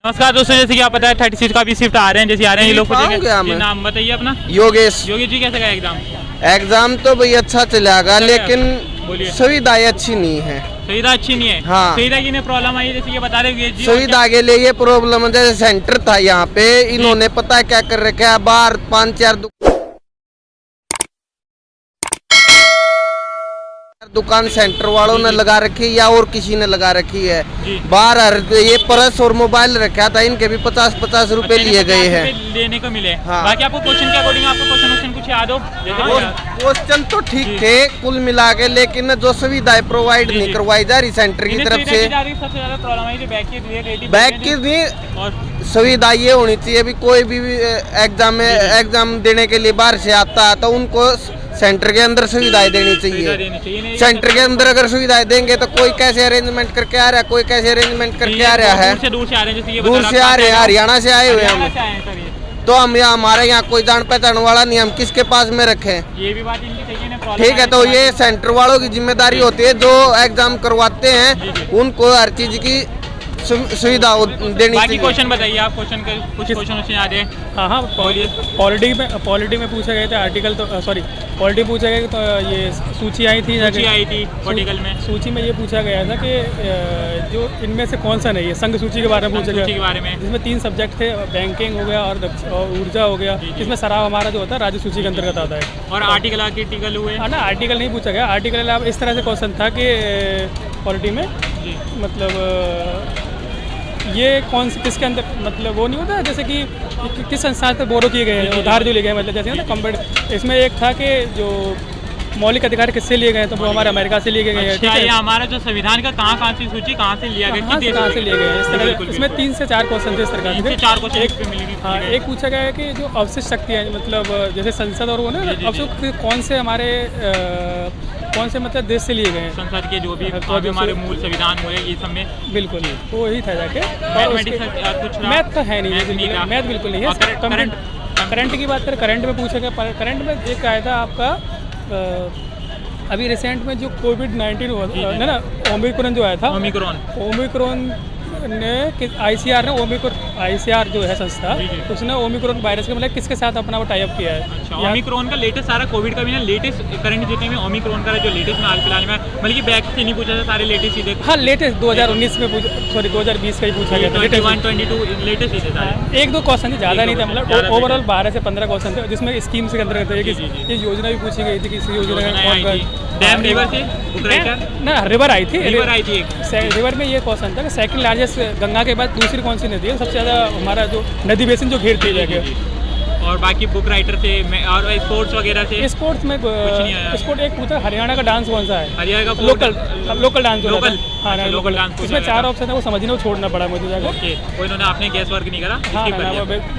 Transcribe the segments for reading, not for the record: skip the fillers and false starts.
नमस्कार दोस्तों, जैसे कि आप पता है 36 का भी शिफ्ट आ रहे हैं, जैसे आ रहे हैं ये लोग। नाम बताइए अपना। योगेश। योगेश जी, कैसे गया एग्जाम? एग्जाम तो भाई अच्छा चलेगा, लेकिन सुविधाएं अच्छी नहीं है। सुविधा अच्छी नहीं है। हाँ। सुविधा की प्रॉब्लम आई, जैसे ये बता रहे योगेश जी। सुविधा के लिए ये प्रॉब्लम है, जैसे सेंटर था यहाँ पे, इन्होंने पता है क्या कर रखा है, बाहर 5-4 दुकान सेंटर वालों ने लगा रखी है या और किसी ने लगा रखी है। बाहर ये पर्स और मोबाइल रखा था, इनके भी 50-50 रुपए लिए गए हैं, लेने को मिले। हाँ। बाकी आपको क्वेश्चन के अकॉर्डिंग आपको क्वेश्चन कुछ याद हो? क्वेश्चन तो ठीक थे कुल मिला के, लेकिन जो सुविधाएं प्रोवाइड नहीं करवाई जा रही सेंटर की तरफ से। सबसे ज्यादा प्रॉब्लम है जो बैग की नहीं सुविधा ये होनी चाहिए। अभी कोई भी एग्जाम देने के लिए बाहर से आता है तो उनको सेंटर के अंदर सुविधाएं देनी चाहिए। सेंटर के अंदर अगर सुविधाएं देंगे तो कोई कैसे अरेंजमेंट करके आ रहा है, कोई कैसे अरेंजमेंट करके आ रहा है। दूर से आ रहे हैं, दूर से आ रहे हैं, हरियाणा से आए हुए हम। तो हम यहाँ हमारे यहाँ कोई जान पहचान वाला नहीं, हम किसके पास में रखें? ये भी बात इनकी सही है। ठीक है, तो ये सेंटर वालों की जिम्मेदारी होती है, जो एग्जाम करवाते हैं उनको हर चीज की सुविधा देनी चाहिए। क्वेश्चन बताइए आप, क्वेश्चन कुछ क्वेश्चन उसमें आ जाए। हाँ, पॉलिटी में पूछे गए थे आर्टिकल, तो सॉरी पॉलिटी पूछा गया तो ये सूची आई थी पॉलिटिकल में। सूची में ये पूछा गया था कि जो इनमें से कौन सा नहीं है, संघ सूची के बारे में पूछा गया, जिसमें 3 सब्जेक्ट थे, बैंकिंग हो गया और ऊर्जा हो गया, जिसमें शराब हमारा जो होता है राज्य सूची के अंतर्गत आता है। और आर्टिकल हुए ना, आर्टिकल नहीं पूछा गया। आर्टिकल अब इस तरह से क्वेश्चन था कि पॉलिटी में मतलब ये कौन से किसके अंदर, मतलब वो नहीं होता जैसे कि किस संस्थान से बोरो किए गए हैं, उधार जो लिए गए, मतलब जैसे ना कंपेयर। इसमें एक था कि जो मौलिक अधिकार किससे लिए गए, तो वो हमारे अमेरिका से लिए गए हैं। अच्छा, ये हमारा जो संविधान का कहाँ सी सूची कहाँ से लिया गया, कहाँ से लिए गए, इस तरह इसमें 3 से 4 क्वेश्चन थे इस तरह के। 4 क्वेश्चन। हाँ, एक पूछा गया है कि जो अवशिष्ट शक्तियाँ, मतलब जैसे संसद और वो ना, अवशिष्ट कौन से हमारे कौन से मतलब देश से लिए गए हैं, संसद के जो भी हमारे मूल संविधान हुए ये सब में। बिल्कुल, तो वही था जाके। मैथ तो है नहीं, मैथ बिल्कुल नहीं है। करंट की बात करें, करंट में पूछा गया। करंट में एक आया था आपका अभी रिसेंट में जो कोविड-19 हुआ ना, ओमिक्रॉन जो आया था, ओमिक्रॉन ने ICR ने ICR जो है संस्था, उसने ओमिक्रॉन वायरस के मतलब किसके साथ अपना वो टाई अप किया है। अच्छा, ओमिक्रॉन का लेटेस्ट सारा कोविड का भी ना, लेटेस्ट करंट जितने में ओमिक्रॉन का जो लेटेस्ट हाल फिलहाल में, मतलब कि बैक से नहीं पूछा था, सारे लेटेस्ट सीधे। हाँ, लेटेस्ट 2019 में सॉरी 2020 का ही पूछा गया था। 21-22 लेटेस्ट ही थे। 1-2 क्वेश्चन थे, ज़्यादा नहीं था, मतलब ओवरऑल 12 से 15 क्वेश्चन थे, जिसमें स्कीम्स के अंतर्गत ये योजना भी पूछी गई थी कि इस योजना डैम रिवर से ना, रिवर आई थी। रिवर में ये क्वेश्चन था कि सेकंड लार्जेस्ट गंगा के बाद दूसरी कौन सी नदी है, सबसे ज़्यादा हमारा जो नदी बेसिन जो घेरती है जाके। और बाकी बुक राइटर से और स्पोर्ट्स वगैरह से। स्पोर्ट्स में स्पोर्ट एक पूछा, हरियाणा का डांस कौन सा है, हरियाणा का लोकल डांस। हाँ, लोकल डांस। इसमें 4 ऑप्शन है, वो समझने को छोड़ना पड़ा मुझे जाकर। ओके, वो इन्होंने आपने गैस वर्क नहीं करा। हाँ,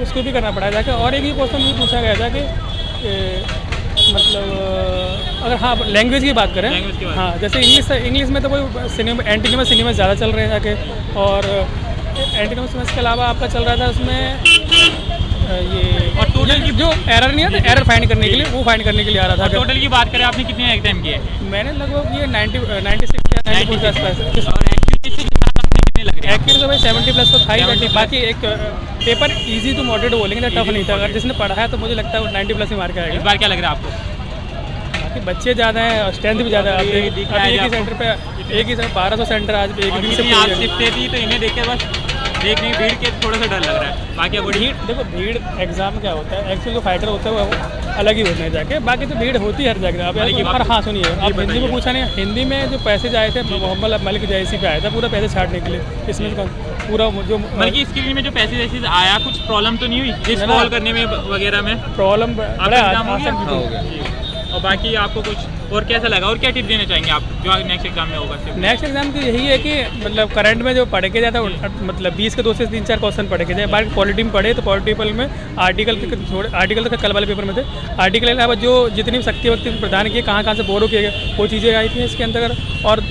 उसको भी करना पड़ा जाके। और एक ही क्वेश्चन भी पूछा गया था कि मतलब अगर हाँ लैंग्वेज की बात करें, हाँ जैसे इंग्लिश में तो कोई एंटीनिमस सिनेमा ज़्यादा चल रहे हैं जाके, और एंटीनिमस के अलावा आपका चल रहा था उसमें ये, और टोटल की जो एरर नहीं आता, एरर फाइंड करने के लिए, वो फाइंड करने के लिए आ रहा था। टोटल की बात करें, आपने कितने एग्जाम किए? मैंने लगभग ये 96 या 94 के आसपास। एक्यूरेट तो भाई 70+ तो था ही। बाकी एक पेपर इजी टू मॉडरेट बोलेंगे, टफ नहीं था। अगर जिसने पढ़ा है तो मुझे लगता है वो 90+ ही मार्क आएगा। इस बार क्या लग रहा है आपको? बाकी बच्चे ज़्यादा हैं और स्ट्रेंथ भी ज़्यादा है। एक ही सेंटर पे, एक ही 1200 सेंटर आज भी एक दिन से शिफ्टें थी, तो इन्हें देख के बस देखने भीड़ के थोड़ा सा डर लग रहा है। बाकी भीड़, देखो भीड़ एग्जाम क्या होता है, एक्चुअली जो फाइटर होता है वो अलग ही होता है जाके, बाकी तो भीड़ होती है हर जगह। आप हाँ सुनिए, आप हिंदी में पूछा नहीं, हिंदी में जो पैसेज आए थे मोहम्मद मलिक जैसी पे आया था पूरा पैसे छाटने के लिए। इसमें पूरा जो मतलब कि स्क्रीन में जो पैसेज आया, कुछ प्रॉब्लम तो नहीं हुई इस कॉल करने में वगैरह में? प्रॉब्लम हो गया। और बाकी आपको कुछ और कैसा लगा, और क्या टिप देना चाहेंगे आप जो नेक्स्ट एग्जाम में होगा? नेक्स्ट एग्जाम की यही है कि मतलब करंट में जो पढ़ के जाता है, मतलब 20 के 2 से 3-4 क्वेश्चन पढ़ के जाए। बाकी पॉलिटी में पढ़े तो पॉलिटिकल में आर्टिकल तो कल वाले पेपर में थे। आर्टिकल के अलावा जो जितनी शक्ति वक्ति प्रदान किए, कहाँ से बोरो किए गए, वो चीज़ें आई थी इसके अंतर्गत। और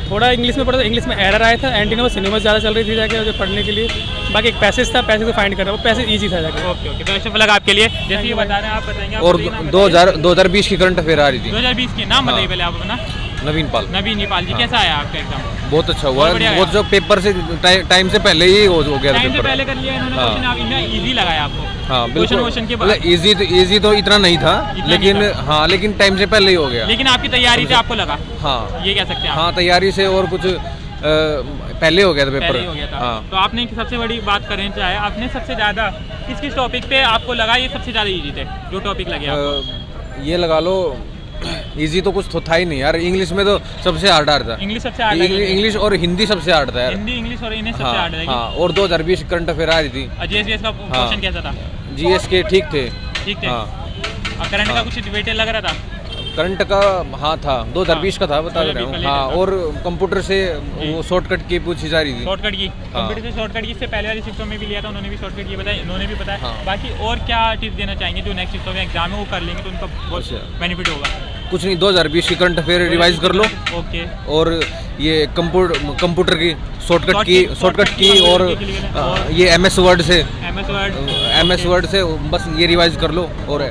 थोड़ा इंग्लिश में पढ़ा था, इंग्लिश में एरर आया था, एंटीनिमस सिनेमा ज़्यादा चल रही थी जाके जो पढ़ने के लिए। बाकी एक पैसेज था, पैसेज को फाइंड करना, वो पैसेज ईजी था जाके। ओके, बेस्ट ऑफ लक आपके लिए। जैसे ये बता रहे हैं, आप बताएंगे। और 2020 की करंट अफेयर आ रही थी। 2020 की नाम बताइए पहले आप अपना। नवीन पाल जी, कैसा आया आपका एग्जाम? बहुत अच्छा हुआ बहुत बढ़िया है। वो गया। जो पेपर से टाइम से पहले ही हो गया था टाइम से पेपर। पहले कर लिया इन्होंने हाँ। क्वेश्चन, आप इन्हें इजी लगाया आपको। हाँ बिल्कुल, क्वेश्चन के बाद मतलब इजी तो इतना नहीं था, इतना लेकिन नहीं था। हाँ लेकिन टाइम से पहले ही हो गया। लेकिन आपकी तैयारी से आपको लगा, हाँ ये कह सकते हैं आप। हाँ, तैयारी से और कुछ पहले हो गया था पेपर। पहले ही हो गया था। हाँ। तो आपने सबसे बड़ी बात करें चाहे, आपने सबसे ज़्यादा किस टॉपिक पे आपको लगा ये सबसे ज़्यादा इजी थे, जो टॉपिक लगे आपको? ये लगा लो इजी तो कुछ तो था ही नहीं यार। इंग्लिश में तो सबसे हार्ड था। इंग्लिश सबसे हार्ड लगी? इंग्लिश और हिंदी सबसे हार्ड था यार। हिंदी, इंग्लिश और इन्हें सबसे हाँ, हार्ड लगी। हाँ, और 2020 करंट अफेयर आ रही थी। जीएस का क्वेश्चन कैसा था? जीएस के ठीक थे। ठीक थे। हाँ। और करंट का कुछ वेटेज लग रहा था? करंट का हाँ था, 2020 का था, बता रहा 2020 हूँ। का हाँ, लेटेस्ट था। और कंप्यूटर से वो शॉर्टकट की पूछी जा रही थी। शॉर्टकट की, कंप्यूटर से शॉर्टकट की, इससे पहले वाली शिफ्टों में भी लिया था उन्होंने भी शॉर्टकट की बताया, इन्होंने भी बताया। हाँ। बाकी और क्या टिप्स देना चाहेंगे जो नेक्स्ट शिफ्टों में एग्जाम है वो कर लेंगे तो उनका बहुत अच्छा। बेनिफिट होगा? कुछ नहीं, 2020 की करंट अफेयर रिवाइज कर लो। ओके। और ये कंप्यूटर की शॉर्टकट की और और ये एमएस वर्ड से MS Word से बस ये रिवाइज कर लो। और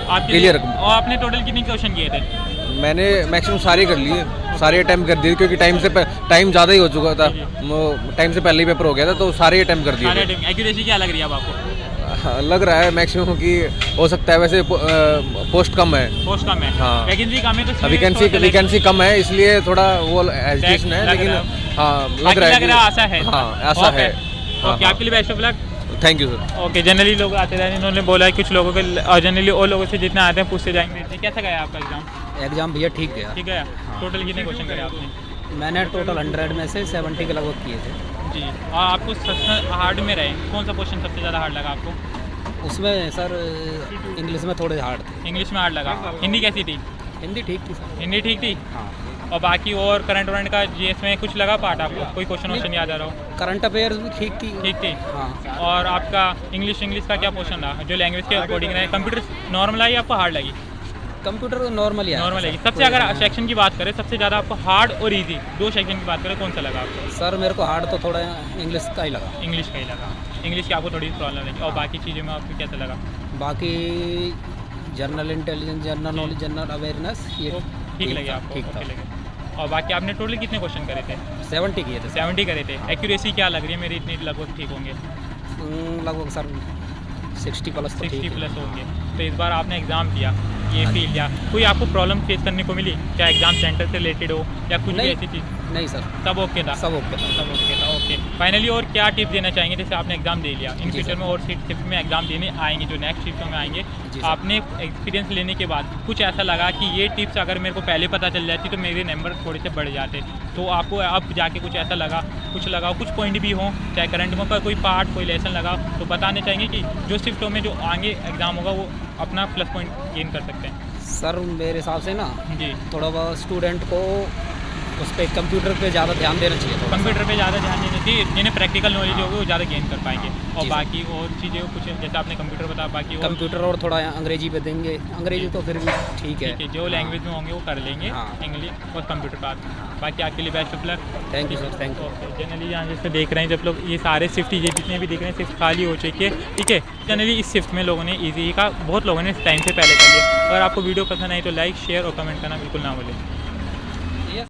आपके clear। और आपने टोटल कितने क्वेश्चन किए थे? मैंने मैक्सिमम सारे कर लिए, सारे अटैम्प्ट कर दिए, क्योंकि टाइम ज़्यादा ही हो चुका था। टाइम से पहले ही पेपर हो गया था, तो सारे अटैम्प्ट कर सारे दिए। एक्यूरेसी क्या लग रही है अब आपको? हाँ, लग रहा है मैक्सिमम कि हो सकता है। वैसे पोस्ट कम है, पोस्ट कम है, हाँ। वैकेंसी कम है, तो वैकेंसी कम है, इसलिए थोड़ा वो हेजिटेशन है, लग लेकिन रहा है। हाँ लग रहा है आशा है। हाँ ऐसा है। ओके, आपके लिए best of luck. Thank you sir. Okay, generally लोग आते रहे, इन्होंने बोला है कुछ लोगों के, और जनरली और लोगों से जितना आते हैं पूछते जाएंगे। जी, कैसा गया आपका एग्जाम? एग्ज़ाम भैया ठीक गया। ठीक है। टोटल कितने क्वेश्चन करे आपने? मैंने टोटल 100 में से 70 के लगभग किए थे। जी, और आपको सबसे हार्ड में रहे कौन सा क्वेश्चन सबसे ज़्यादा हार्ड लगा आपको? उसमें सर इंग्लिश में थोड़े हार्ड थे। इंग्लिश में हार्ड लगा। हिंदी कैसी थी? हिंदी ठीक थी सर। हिंदी ठीक थी। हाँ। और बाकी और करंट वरेंट का जीएस में कुछ लगा पार्ट आपको? कोई क्वेश्चन याद आ रहा हो? करंट अफेयर्स भी ठीक थी। ठीक थी। हाँ। और आपका इंग्लिश का क्या पोर्शन रहा जो लैंग्वेज के अकॉर्डिंग रहे? कंप्यूटर नॉर्मल आई आपको हार्ड लगी? कंप्यूटर नॉर्मल ही नॉर्मल लगी। सबसे अगर सेक्शन की बात करें, सबसे ज़्यादा आपको हार्ड और इजी दो सेक्शन की बात करें, कौन सा लगा आपको? सर मेरे को हार्ड तो थोड़ा इंग्लिश का ही लगा। इंग्लिश का ही लगा। इंग्लिश की आपको थोड़ी प्रॉब्लम लगी। और बाकी चीज़ों में आपको कैसा लगा? बाकी general intelligence, general knowledge, general awareness ये ठीक लगे आपको? ठीक था। ओके लगे। और बाकी आपने टोटल कितने क्वेश्चन करे थे? 70 किए थे सर। 70 करे थे। एक्यूरेसी क्या लग रही है मेरी? इतनी लगभग ठीक होंगे? लगभग सर 60 प्लस तो 60 ठीक है। प्लस होंगे। तो इस बार आपने एग्ज़ाम दिया, ये फील किया, कोई आपको प्रॉब्लम फेस करने को मिली क्या एग्ज़ाम सेंटर से रिलेटेड हो या कुछ भी नहीं। ऐसी चीज़? नहीं सर, सब ओके था? सब ओके था। सब ओके था। ओके, फाइनली और क्या टिप्स देना चाहेंगे? जैसे आपने एग्जाम दे लिया, इन जी फ्यूचर सर। में और शिफ्ट में एग्जाम देने आएंगे, जो नेक्स्ट शिफ्टों में आएंगे, जी सर। आपने एक्सपीरियंस लेने के बाद कुछ ऐसा लगा कि ये टिप्स अगर मेरे को पहले पता चल जाती तो मेरे नंबर थोड़े से बढ़ जाते, तो आपको अब जाके कुछ ऐसा लगा, कुछ पॉइंट भी हो, चाहे करंट में कोई पार्ट, कोई लेसन लगा, तो बताने चाहेंगे कि जो शिफ्टों में जो आगे एग्ज़ाम होगा वो अपना प्लस पॉइंट गेन कर सकते हैं? सर मेरे हिसाब से ना जी, थोड़ा बहुत स्टूडेंट को उस पर कंप्यूटर पे ज़्यादा ध्यान देना चाहिए। थोड़ा सा। कंप्यूटर पे ज़्यादा ध्यान देना चाहिए, जिन्हें प्रैक्टिकल नॉलेज होगी वो ज़्यादा गेन कर पाएंगे। और जी सर। बाकी और चीज़ें कुछ जैसे आपने कंप्यूटर बताया, बाकी और कंप्यूटर और थोड़ा अंग्रेजी पे देंगे। अंग्रेजी तो फिर भी ठीक है। ठीक है, जो लैंग्वेज में होंगे वो कर लेंगे, हाँ। इंग्लिश और कंप्यूटर बात। बाकी आपके लिए best of luck. Thank you sir, thank you. Generally यहाँ जैसे देख रहे हैं, जब लोग ये सारे शिफ्ट ये जितने भी दिख रहे हैं शिफ्ट खाली हो चुकी है, ठीक है। जनरली इस शिफ्ट में लोगों ने ईजी का बहुत लोगों ने टाइम से पहले कर लिया। अगर आपको वीडियो पसंद आई तो लाइक, शेयर और कमेंट करना बिल्कुल ना भूलें।